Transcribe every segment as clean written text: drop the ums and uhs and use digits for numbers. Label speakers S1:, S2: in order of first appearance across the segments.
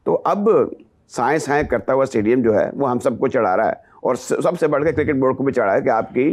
S1: तो अब साइंस करता हुआ स्टेडियम जो है वो हम सबको चढ़ा रहा है, और सबसे बढ़कर क्रिकेट बोर्ड को भी चढ़ा है कि आपकी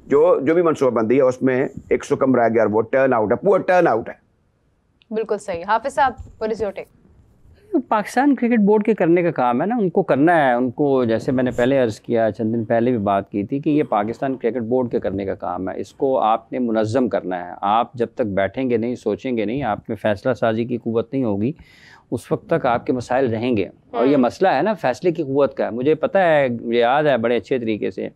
S1: जो भी मनसूबाबंदी है उसमें 100 कम रह गया, और वो टर्न आउट है, पूरा टर्न आउट है।
S2: बिल्कुल सही। Hafiz sahab, what is your take?
S3: Pakistan cricket board के करने का काम है ना, उनको करना है। उनको, जैसे मैंने पहले अर्ज़ किया, चंद दिन पहले भी बात की थी कि ये पाकिस्तान क्रिकेट बोर्ड के करने का काम है। इसको आपने मुनज़्ज़म करना है। आप जब तक बैठेंगे नहीं, सोचेंगे नहीं, आप में फ़ैसला साजी की क़ुव्वत नहीं होगी, उस वक्त तक आपके मसाइल रहेंगे। और ये मसला है ना फ़ैसले की क़ुव्वत का। मुझे पता है, मुझे याद है बड़े अच्छे तरीके से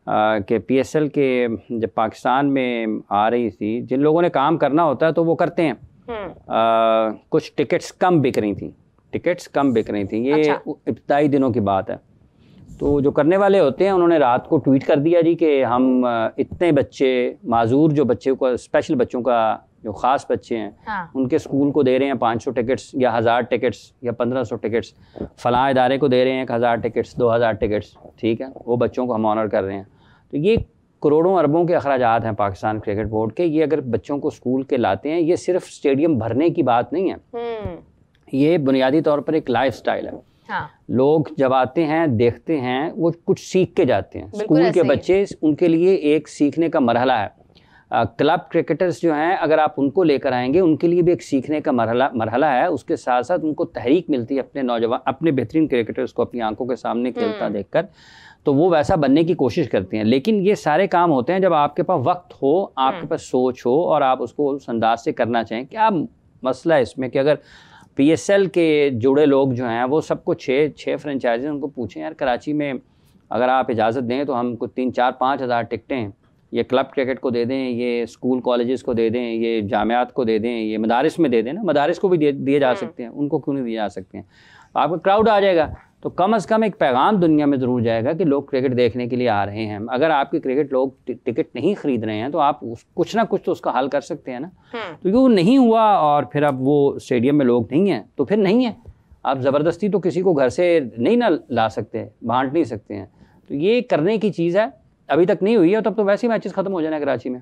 S3: कि PSL के जब पाकिस्तान में आ रही थी, जिन लोगों ने काम करना होता है तो वो करते हैं। कुछ टिकट्स कम बिक रही थी, ये इब्तदाई दिनों की बात है। तो जो करने वाले होते हैं उन्होंने रात को ट्वीट कर दिया जी कि हम इतने बच्चे, माजूर जो बच्चे को, स्पेशल बच्चों का, जो ख़ास बच्चे हैं, उनके स्कूल को दे रहे हैं 500 टिकट्स या 1000 टिकट्स या 1500 टिकट्स, फ़लाँ इदारे को दे रहे हैं 1000 टिकट्स, 2000 टिकट्स, ठीक है, वो बच्चों को हम ऑनर कर रहे हैं। तो ये करोड़ों अरबों के अखराजात हैं पाकिस्तान क्रिकेट बोर्ड के। ये अगर बच्चों को स्कूल के लाते हैं, ये सिर्फ स्टेडियम भरने की बात नहीं है, ये बुनियादी तौर पर एक लाइफ स्टाइल है। लोग जब आते हैं, देखते हैं, वो कुछ सीख के जाते हैं। स्कूल के बच्चे, उनके लिए एक सीखने का मरहला है। क्लब क्रिकेटर्स जो हैं, अगर आप उनको लेकर आएंगे, उनके लिए भी एक सीखने का मरहला है। उसके साथ साथ उनको तहरीक मिलती है अपने नौजवान, अपने बेहतरीन क्रिकेटर्स को अपनी आंखों के सामने खेलता देखकर, तो वो वैसा बनने की कोशिश करते हैं। लेकिन ये सारे काम होते हैं जब आपके पास वक्त हो, आपके पास सोच हो, और आप उसको उस अंदाज से करना चाहें। क्या मसला है इसमें कि अगर PSL के जुड़े लोग जो हैं, वो सबको 6 फ्रेंचाइजी, उनको पूछें यार कराची में अगर आप इजाज़त दें तो हमको 3, 4, 5 हज़ार टिकटें ये क्लब क्रिकेट को दे दें, ये स्कूल कॉलेजेस को दे दें, ये जामियात को दे दें, ये मदारिस में दे दें ना, मदारिस को भी दिए जा सकते हैं, उनको क्यों नहीं दिए जा सकते हैं? आपका क्राउड आ जाएगा, तो कम से कम एक पैगाम दुनिया में ज़रूर जाएगा कि लोग क्रिकेट देखने के लिए आ रहे हैं। अगर आपके क्रिकेट लोग टिकट नहीं ख़रीद रहे हैं तो आप कुछ ना कुछ तो उसका हल कर सकते हैं ना। तो वो नहीं हुआ, और फिर अब वो स्टेडियम में लोग नहीं हैं तो फिर नहीं है। आप ज़बरदस्ती तो किसी को घर से नहीं ना ला सकते, बांट नहीं सकते हैं। तो ये करने की चीज़ है, अभी तक नहीं हुई है। तब तो वैसे ही मैचेस ख़त्म हो जाने कराची में,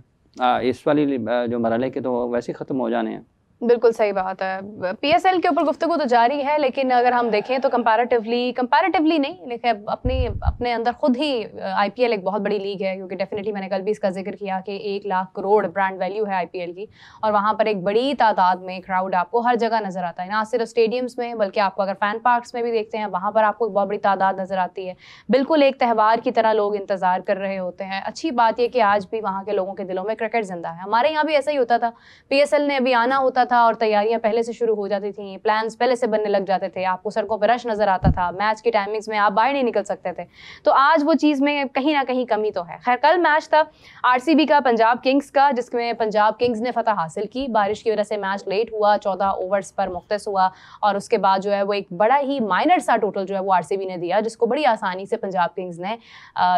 S3: इस वाली जो मरहले के, तो वैसे ही ख़त्म हो जाने हैं।
S2: बिल्कुल सही बात है। PSL के ऊपर गुफ्तगू तो जारी है, लेकिन अगर हम देखें तो कंपैरेटिवली नहीं, लेकिन अपने अंदर खुद ही IPL एक बहुत बड़ी लीग है, क्योंकि डेफिनेटली मैंने कल भी इसका जिक्र किया कि 1 लाख करोड़ ब्रांड वैल्यू है IPL की, और वहाँ पर एक बड़ी तादाद में क्राउड आपको हर जगह नजर आता है, ना सिर्फ स्टेडियम्स में, बल्कि आपको अगर फैन पार्क्स में भी देखते हैं, वहाँ पर आपको बहुत बड़ी तादाद नजर आती है। बिल्कुल एक त्यौहार की तरह लोग इंतजार कर रहे होते हैं। अच्छी बात यह कि आज भी वहाँ के लोगों के दिलों में क्रिकेट जिंदा है। हमारे यहाँ भी ऐसा ही होता था, PSL ने अभी आना होता था और तैयारियां पहले से शुरू हो जाती थी, प्लान्स पहले से बनने लग जाते थे, आपको सड़कों पर रश नजर आता था, मैच की टाइमिंग्स में आप बाहर नहीं निकल सकते थे। तो आज वो चीज़ में कहीं ना कहीं कमी तो है। खैर, कल मैच था RCB का पंजाब किंग्स का, जिसमें पंजाब किंग्स ने फतह हासिल की। बारिश की वजह से मैच लेट हुआ, 14 ओवर्स पर मुख्तस हुआ, और उसके बाद जो है वो एक बड़ा ही माइनर सा टोटल जो है वो RCB ने दिया, जिसको बड़ी आसानी से पंजाब किंग्स ने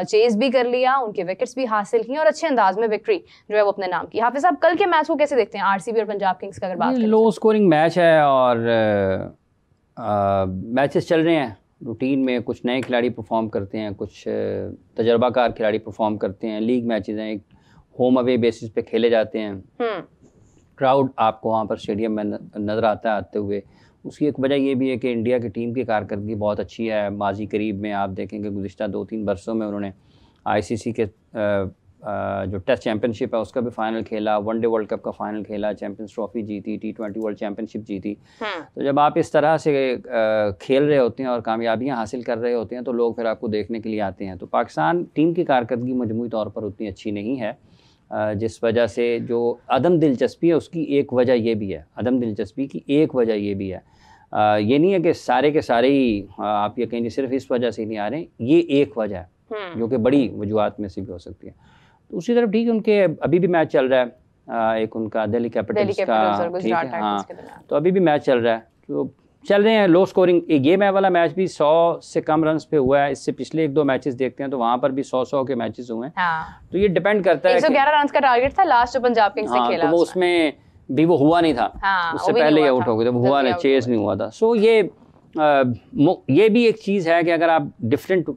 S2: चेज भी कर लिया, उनके विकेट्स भी हासिल की, और अच्छे अंदाज में विक्ट्री जो है वो अपने नाम की। हाफिज साहब, कल के मैच को कैसे देखते हैं, RCB और पंजाब किंग्स का अगर बात करें?
S3: लो स्कोरिंग मैच है, और मैचेस चल रहे हैं रूटीन में। कुछ नए खिलाड़ी परफॉर्म करते हैं, कुछ तजर्बाकार खिलाड़ी परफॉर्म करते हैं। लीग मैचेस हैं, एक होम अवे बेसिस पे खेले जाते हैं। क्राउड आपको वहाँ पर स्टेडियम में नज़र आता है आते हुए। उसकी एक वजह ये भी है कि इंडिया की टीम की कारकर्दगी बहुत अच्छी है। माजी करीब में आप देखेंगे गुज़िश्ता 2-3 बरसों में उन्होंने ICC के जो टेस्ट चैम्पियनशिप है उसका भी फाइनल खेला, वनडे वर्ल्ड कप का फाइनल खेला, चैम्पियंस ट्रॉफी जीती, T20 वर्ल्ड चैम्पियनशिप जीती। तो जब आप इस तरह से खेल रहे होते हैं और कामयाबियां हासिल कर रहे होते हैं तो लोग फिर आपको देखने के लिए आते हैं। तो पाकिस्तान टीम की कारकर्दगी मजमूई तौर पर उतनी अच्छी नहीं है, जिस वजह से जो अदम दिलचस्पी है उसकी एक वजह ये भी है, अदम दिलचस्पी की एक वजह ये भी है। ये नहीं है कि सारे के सारे ही आप ये कहेंगे सिर्फ इस वजह से नहीं आ रहे, ये एक वजह है जो कि बड़ी वजूहात में से भी हो सकती है। तो उसी तरफ ठीक है, उनके अभी भी मैच चल रहा है, एक उनका दिल्ली कैपिटल्स का, ठीक है, हाँ, तो अभी भी मैच चल रहा है, तो चल रहे हैं लो स्कोरिंग। ये वाला मैच भी 100 से कम रन्स पे हुआ है। इससे पिछले 1-2 मैचेस देखते हैं तो वहाँ पर भी 100 के मैचेस हुए हैं। हाँ। तो ये डिपेंड करता है।
S2: 111 रन्स का टारगेट था लास्ट जो पंजाब किंग्स से खेला,
S3: तो वो उसमें भी वो हुआ नहीं था। हाँ, उससे पहले ही आउट हो गए थे, वो हुआ नहीं, चेस नहीं हुआ था। सो ये भी एक चीज़ है कि अगर आप डिफरेंट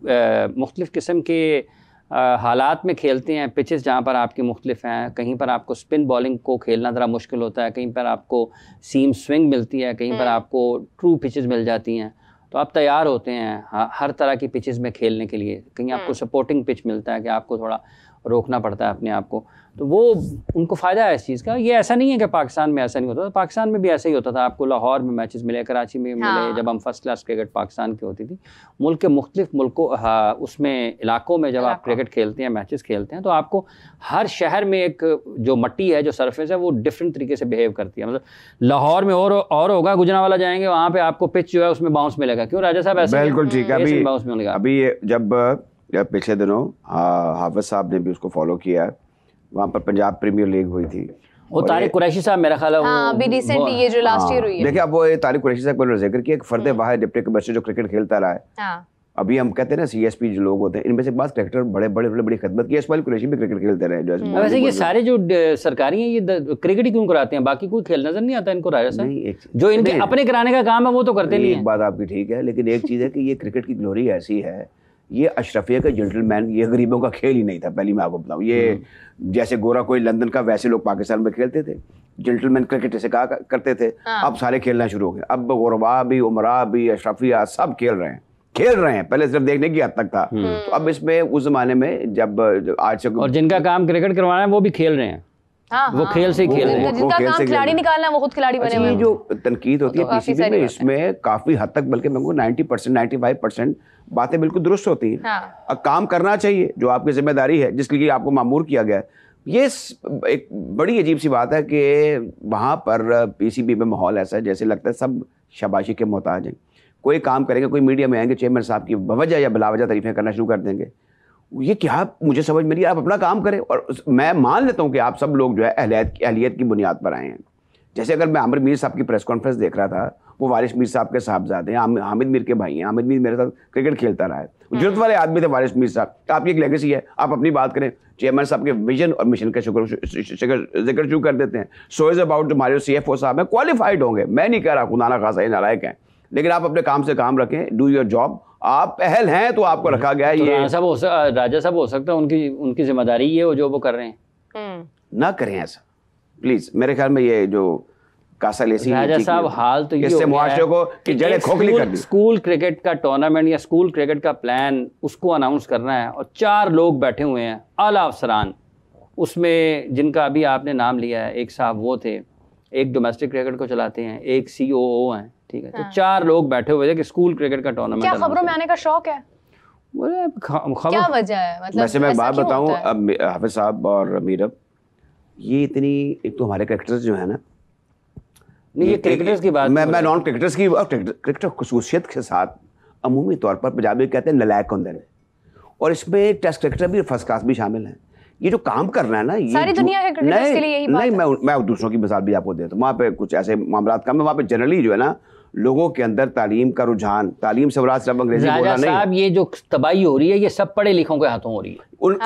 S3: मुख्तलिफ किस्म के हालात में खेलते हैं, पिचेस जहाँ पर आपकी मुख्तलिफ हैं, कहीं पर आपको स्पिन बॉलिंग को खेलना ज़रा मुश्किल होता है, कहीं पर आपको सीम स्विंग मिलती है, कहीं पर आपको ट्रू पिचेस मिल जाती हैं, तो आप तैयार होते हैं हर तरह की पिचेस में खेलने के लिए। कहीं आपको सपोर्टिंग पिच मिलता है कि आपको थोड़ा रोकना पड़ता है अपने आप को, तो वो उनको फ़ायदा है इस चीज़ का। ये ऐसा नहीं है कि पाकिस्तान में ऐसा नहीं होता था, पाकिस्तान में भी ऐसा ही होता था। आपको लाहौर में मैचेस मिले, कराची में मिले, जब हम फर्स्ट क्लास क्रिकेट पाकिस्तान की होती थी। मुल्क के मुख्तलिफ मुल्कों उसमें इलाकों में जब आप क्रिकेट खेलते हैं, मैचेस खेलते हैं, तो आपको हर शहर में एक जो मट्टी है, जो सरफेस है, वो डिफरेंट तरीके से बिहेव करती है। मतलब लाहौर में और होगा, गुजरांवाला जाएंगे, वहाँ पे आपको पिच जो है उसमें बाउंस मिलेगा। क्यों राजा साहब? ऐसे
S1: बिल्कुल ठीक है।
S3: बाउंस मिलेगा।
S1: अभी जब पिछले दिनों हाफिज साहब ने भी उसको फॉलो किया, वहाँ पर पंजाब प्रीमियर लीग हुई थी,
S3: वो तारिक कुरैशी साहब मेरा ख्याल है
S2: अभी रिसेंटली ये जो लास्ट ईयर हुई है।
S1: देखिए, अब वो तारिक कुरैशी साहब का जिक्र किया, एक फर्द वाहिद डिप्टी के बच्चे जो क्रिकेट खेलता रहा है। अभी हम कहते हैं ना CSP जो लोग होते हैं, इनमें से बात क्रिकेटर बड़ी खिदमत की। इस्माइल कुरैशी भी क्रिकेट खेलते रहे। जो
S3: वैसे ये सारे जो सरकारी हैं, ये क्रिकेट ही क्यों कराते हैं? बाकी कोई खेल नजर नहीं आता इनको राजा साहब? जो इनके अपने कराने का काम है वो तो करते नहीं है।
S1: एक बात आपकी ठीक है, लेकिन एक चीज़ है कि ये क्रिकेट की ग्लोरी ऐसी है, ये अशरफिया का जेंटलमैन, ये गरीबों का खेल ही नहीं था। पहली मैं आपको बताऊं, ये जैसे गोरा कोई लंदन का, वैसे लोग पाकिस्तान में खेलते थे, जेंटलमैन क्रिकेट जैसे कहा करते थे। अब सारे खेलना शुरू हो गए। अब गुरबा भी, उमरा भी, अशरफिया सब खेल रहे हैं। पहले सिर्फ देखने की हद तक था। तो अब इसमें उस जमाने में जब आज से,
S3: और जिनका काम क्रिकेट करवाना है वो भी खेल रहे हैं। वो खेल से खेल रहे हैं।
S2: जिनका काम खिलाड़ी निकालना है वो खुद खिलाड़ी बने हुए हैं।
S1: जो तनकीद होती है PCB में, इसमें काफी हद तक, बल्कि मैं 90% 95% बातें बिल्कुल दुरुस्त होती हैं। अब काम करना चाहिए, जो आपकी जिम्मेदारी है, जिसके लिए आपको मामूर किया गया है। ये एक बड़ी अजीब सी बात है कि वहाँ पर PCB में माहौल ऐसा है जैसे लगता है सब शाबाशी के मोहताज हैं। कोई काम करेंगे, कोई मीडिया में आएंगे, चेयरमैन साहब की बवजह या बिलावजह तारीफें करना शुरू कर देंगे। ये क्या, मुझे समझ में नहीं, आप अपना काम करें। और मैं मान लेता हूँ कि आप सब लोग जो है अहलियत की बुनियाद पर आए हैं। जैसे अगर मैं आमिर मीर साहब की प्रेस कॉन्फ्रेंस देख रहा था, वो वारिस मीर साहब के साहबजादे हैं, हामिद मीर के भाई हैं। हामिद मीर मेरे साथ क्रिकेट खेलता रहा है, जरूरत वाले आदमी थे वारिस मीर साहब। आपकी एक लेगेसी है, आप अपनी बात करें। चेयरमैन साहब के विजन और मिशन का जिक्र शुरू कर देते हैं। सो इज अबाउट हमारे CFO साहब हैं, क्वालिफाइड होंगे, मैं नहीं कह रहा खुदा ना खासा नालायक हैं, लेकिन आप अपने काम से काम रखें, डू योर जॉब। आप पहल हैं तो आपको रखा गया है।
S3: तो
S1: ये
S3: राजा साहब हो सकता है उनकी जिम्मेदारी ये हो जो वो कर रहे हैं।
S1: ना करें ऐसा प्लीज। मेरे ख्याल में ये जो कासा लेसी
S3: राजा साहब, हाल तो ये
S1: इससे मुआशरे को कि जड़ें खोखली कर दी।
S3: स्कूल क्रिकेट का टूर्नामेंट या स्कूल क्रिकेट का प्लान उसको अनाउंस करना है, और 4 लोग बैठे हुए हैं आला अफसरान, उसमें जिनका अभी आपने नाम लिया है। एक साहब वो थे, एक डोमेस्टिक क्रिकेट को चलाते हैं, एक COO हैं, ठीक है। तो 4 लोग बैठे हुए थे कि स्कूल क्रिकेट का टूर्नामेंट।
S2: क्या खबरों में आने का शौक है? क्या वजह है? मतलब
S1: वैसे मैं बात बताऊं, अब हाफिज साहब और मीरब, ये इतनी, एक तो हमारे क्रिकेटर्स जो है ना,
S3: नहीं ये क्रिकेटर्स की बात,
S1: मैं नॉन क्रिकेटर्स की, क्रिकेटर खुसूसियत के साथ अमूमी तौर पर पंजाबी कहते हैं नलायक होंदे हैं, और इसमें टेस्ट क्रिकेटर भी फर्स्ट क्लास भी शामिल हैं। ये जो काम करना है ना, ये
S2: सारी दुनिया के क्रिकेटर्स के लिए यही बात है।
S1: मैं दूसरों की मिसाल भी आपको देता हूँ। वहाँ पे कुछ ऐसे मामला कम है, वहाँ पे जनरली जो है ना, लोगों के अंदर तालीम का रुझान, तालीम से मुराद सिर्फ अंग्रेजी बोलना नहीं।
S3: साहब, ये जो तबाही हो रही है, ये सब पढ़े लिखों के हाथों हो रही है।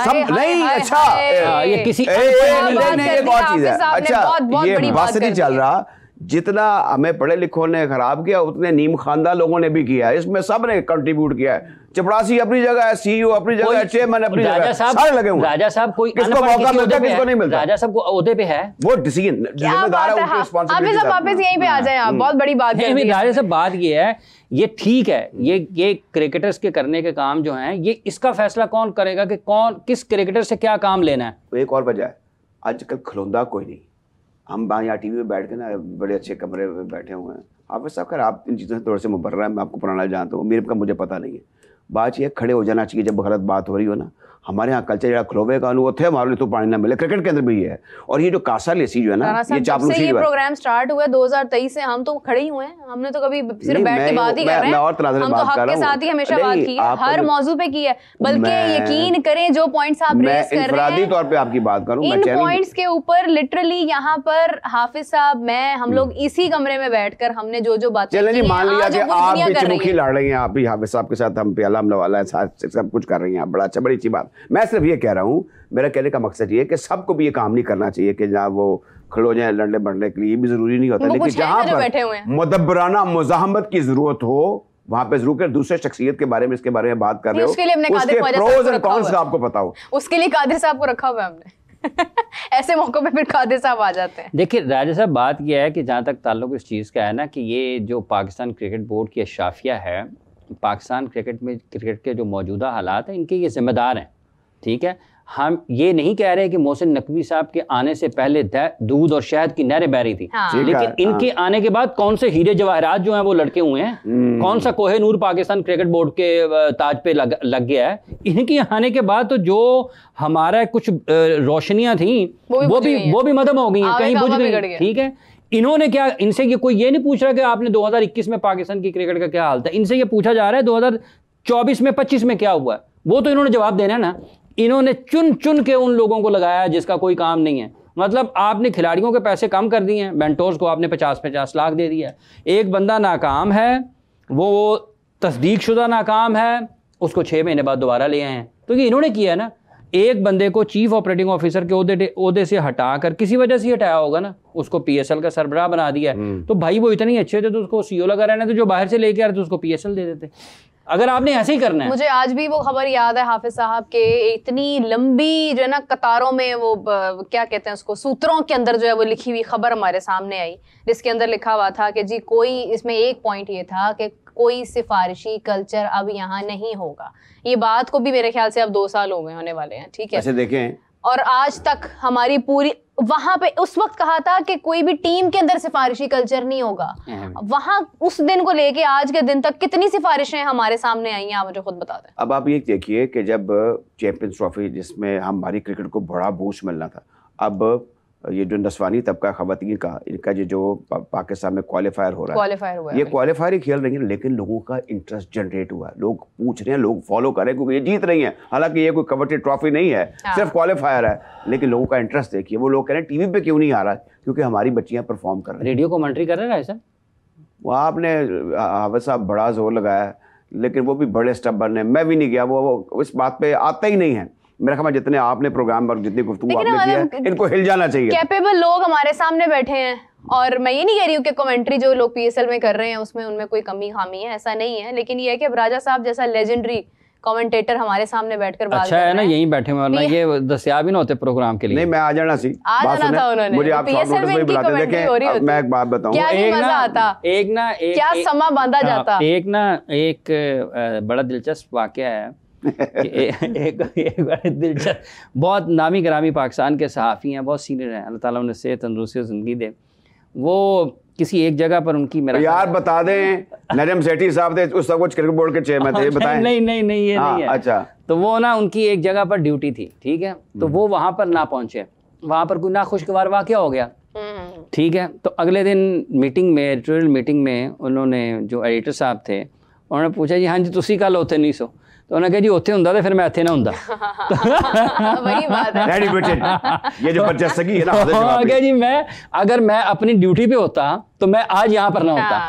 S1: सब नहीं, अच्छा
S3: ये किसी
S1: एक और चीज है। अच्छा, ये बस नहीं चल रहा, जितना हमें पढ़े लिखों ने खराब किया उतने नीम खानदा लोगों ने भी किया है। इसमें सब ने कंट्रीब्यूट किया है। चपड़ासी अपनी जगह है, CEO अपनी जगह है, चेयरमैन अपनी जगह, सारे लगे हुए।
S3: राजा साहब कोई
S1: किसको मौका मिलता है, किसको नहीं मिलता।
S3: राजा साहब को ओहदे पे है,
S1: वो डिसीजन जिम्मेदार है, उनकी रिस्पांसिबिलिटी।
S2: आप वापस यहीं पे आ जाएं, आप बहुत बड़ी बात है।
S3: राजा साहब, बात ये है, ये ठीक है, ये क्रिकेटर्स के करने के काम जो हैं, ये इसका फैसला कौन करेगा कि कौन किस क्रिकेटर से क्या काम लेना है।
S1: एक और वजह है, आजकल खिलौंदा कोई नहीं। हम यहाँ TV में बैठ के ना, बड़े अच्छे कमरे में बैठे हुए हैं। हाफिज साहब, खैर आप इन चीज़ों से थोड़े से मुबर्रा है, मैं आपको पुराना जानता हूँ, मेरे का मुझे पता नहीं है। बात ये खड़े हो जाना चाहिए जब गलत बात हो रही हो ना। हमारे यहाँ कल्चर जरा खलोवे का अनुभव थे, हमारे लिए तो पानी ना मिले, क्रिकेट के अंदर भी ये है। और ये जो कासा लेसी जो है ना, ये चापलूसी,
S2: ये प्रोग्राम स्टार्ट हुआ 2023 से, हम तो खड़े ही हुए हैं। हमने तो कभी सिर्फ बैठ के बात ही कर रहे हैं। हम तो हक के साथ ही हमेशा बात की है, हर मौजू पे की है। बल्कि यकीन करें, जो पॉइंट्स आप रेज कर रहे हैं,
S1: तौर पे आपकी बात करूं,
S2: इन पॉइंट्स के ऊपर लिटरली यहाँ पर हाफिज साहब, मैं, हम लोग इसी कमरे में बैठकर हमने जो बातें की हैं,
S1: मान लिया कि आप भी चमुखी लड़ रही हैं, आप भी हाफिज साहब के साथ हम प्याला हमला वाला है, सब कुछ कर रही हैं, बड़ा अच्छा, बड़ी अच्छी बात। मैं सिर्फ ये कह रहा हूँ, मेरा कहने का मकसद ये है कि सबको भी ये काम नहीं करना चाहिए कि जहाँ वो खड़ो जाए लड़ने बढ़ने के लिए, ये भी जरूरी नहीं होता, लेकिन जहाँ पर मुदब्बराना मुज़ाहमत की जरूरत हो वहां पे जरूर कर दूसरे शख्सियत के बारे में इसके बारे में बात कर रहे हो,
S2: उसके लिए हमने कादिर ख्वाजा साहब
S1: प्रोज
S2: को
S1: एंड
S2: रखा
S1: कॉन्स
S2: हुआ
S1: का
S2: है।
S1: आपको पता हो।
S2: उसके लिए कादिर साहब को रखा हुआ है हमने। ऐसे मौकों पे फिर कादिर साहब आ जाते हैं।
S3: देखिए राजा साहब, बात यह है कि जहाँ तक ताल्लुक इस चीज़ का है ना, कि ये जो पाकिस्तान क्रिकेट बोर्ड की अशाफिया है, पाकिस्तान क्रिकेट के जो मौजूदा हालात हैं इनके ये जिम्मेदार हैं, ठीक है। हम ये नहीं कह रहे कि मोहसिन नकवी साहब के आने से पहले दूध और शहद की नहरें बह रही थी,
S2: हाँ।
S3: लेकिन इनके आने के बाद कौन से हीरे जवाहरात जो हैं वो लड़के हुए हैं, कौन सा कोहे नूर पाकिस्तान क्रिकेट बोर्ड के ताज पे लग गया है। इनके आने के बाद तो जो हमारा कुछ रोशनियां थी वो भी मदम हो गई हैं, कहीं बुझ गई, ठीक है। इन्होंने क्या, इनसे ये कोई ये नहीं पूछ रहा कि आपने 2021 में पाकिस्तान की क्रिकेट का क्या हाल था, इनसे ये पूछा जा रहा है 2024 में 25 में क्या हुआ है। वो तो इन्होंने जवाब देना है ना। इन्होंने चुन चुन के उन लोगों को लगाया जिसका कोई काम नहीं है। मतलब आपने खिलाड़ियों के पैसे कम कर दिए हैं, मेंटोर्स को आपने 50-50 लाख दे दिया है। एक बंदा नाकाम है, वो तस्दीक शुदा नाकाम है, उसको 6 महीने बाद दोबारा ले आए हैं। तो ये इन्होंने किया है ना। एक बंदे को चीफ ऑपरेटिंग ऑफिसर के ओहदे से हटाकर, किसी वजह से हटाया होगा ना, उसको पीएसएल का सरबराह बना दिया है। तो भाई वो इतने अच्छे थे तो उसको सीईओ लगा रहने, तो जो बाहर से लेके आ रहे थे उसको पीएसएल दे देते। अगर आपने ऐसे ही करना है।
S2: मुझे आज भी वो खबर याद है हाफिज साहब के, इतनी लंबी जो है ना कतारों में वो क्या कहते हैं उसको, सूत्रों के अंदर जो है वो लिखी हुई खबर हमारे सामने आई, जिसके अंदर लिखा हुआ था कि जी कोई, इसमें एक पॉइंट ये था कि कोई सिफारिशी कल्चर अब यहाँ नहीं होगा। ये बात को भी मेरे ख्याल से अब 2 साल हो गए होने वाले हैं, ठीक है।
S1: ऐसे देखें,
S2: और आज तक हमारी पूरी, वहां पे उस वक्त कहा था कि कोई भी टीम के अंदर सिफारिशी कल्चर नहीं होगा। वहां उस दिन को लेके आज के दिन तक कितनी सिफारिशें हमारे सामने आई हैं, आप मुझे खुद बता दें।
S1: अब आप ये देखिए कि जब चैंपियंस ट्रॉफी, जिसमें हमारी क्रिकेट को बड़ा बूस्ट मिलना था, अब ये जो नस्वानी तबका खवातीन का, इनका जो पाकिस्तान में क्वालिफायर हो रहा है, ये क्वालिफायर ही खेल रही है, लेकिन लोगों का इंटरेस्ट जनरेट हुआ है। लोग पूछ रहे हैं, लोग फॉलो कर रहे हैं, क्योंकि ये जीत रही हैं। हालांकि ये कोई कवटेड ट्रॉफी नहीं है, सिर्फ क्वालिफायर है, लेकिन लोगों का इंटरेस्ट देखिए। वो लोग कह रहे हैं टीवी पे क्यों नहीं आ रहा, क्योंकि हमारी बच्चियां परफॉर्म कर रही हैं।
S3: रेडियो कमेंट्री कर रहे हैं सर,
S1: वो आपने हाफिज साहब बड़ा जोर लगाया, लेकिन वो भी बड़े स्टबर्न है। मैं भी नहीं गया, वो इस बात पे आता ही नहीं है। मेरा ख्याल जितने आपने प्रोग्राम पर जितनी गुफ्तगू आपने किया है, इनको हिल जाना चाहिए।
S2: कैपेबल लोग हमारे सामने बैठे हैं, और मैं ये नहीं कह रही हूँ कि कमेंट्री जो लोग पीएसएल में कर रहे हैं उसमें उनमें कोई कमी खामी है, ऐसा नहीं है। लेकिन ये है कि अब राजा साहब जैसा लेजेंडरी कमेंटेटर हमारे सामने बैठकर बात
S3: अच्छा है ना, यहीं बैठे हुए, वरना ये दस्याब ही ना होते प्रोग्राम के लिए।
S1: नहीं, मैं आ जाना सी,
S2: आ जाना था उन्होंने,
S1: मुझे आप शॉर्ट नोटिस में बुलाते। देखें, मैं एक बात बताऊं,
S2: क्या मजा आता, क्या समा बांधा जाता।
S3: एक बड़ा दिलचस्प वाकया है। एक बड़े दिलचस्प, बहुत नामी ग्रामी पाकिस्तान के सहाफ़ी हैं, बहुत सीनियर हैं, अल्लाह ताला उन्हें सेहत तंदुरुस्ती और ज़िंदगी दे। वो किसी एक जगह पर उनकी, मेरा
S1: यार बता दें, नजम सेठी साहब थे उस वक्त क्रिकेट बोर्ड के चेयरमैन थे, बताएं।
S3: नहीं ये नहीं है।
S1: अच्छा,
S3: तो वो ना उनकी एक जगह पर ड्यूटी थी, ठीक है, तो वो वहाँ पर ना पहुँचे, वहाँ पर कोई नाखुशगवार वाकया हो गया, ठीक है। तो अगले दिन मीटिंग में, एडिटोरियल मीटिंग में, उन्होंने जो एडिटर साहब थे उन्होंने पूछा जी हाँ जी तुसी कल उत्थे नहीं सो, तो उन्होंने कहा जी उत्थे हुंदा तो फिर मैं इत्थे ना हुंदा।
S2: वही बात है।
S1: ये जो बर्चस्गी है ना,
S3: जी मैं अगर मैं अपनी ड्यूटी पे होता तो मैं आज यहाँ पर ना होता।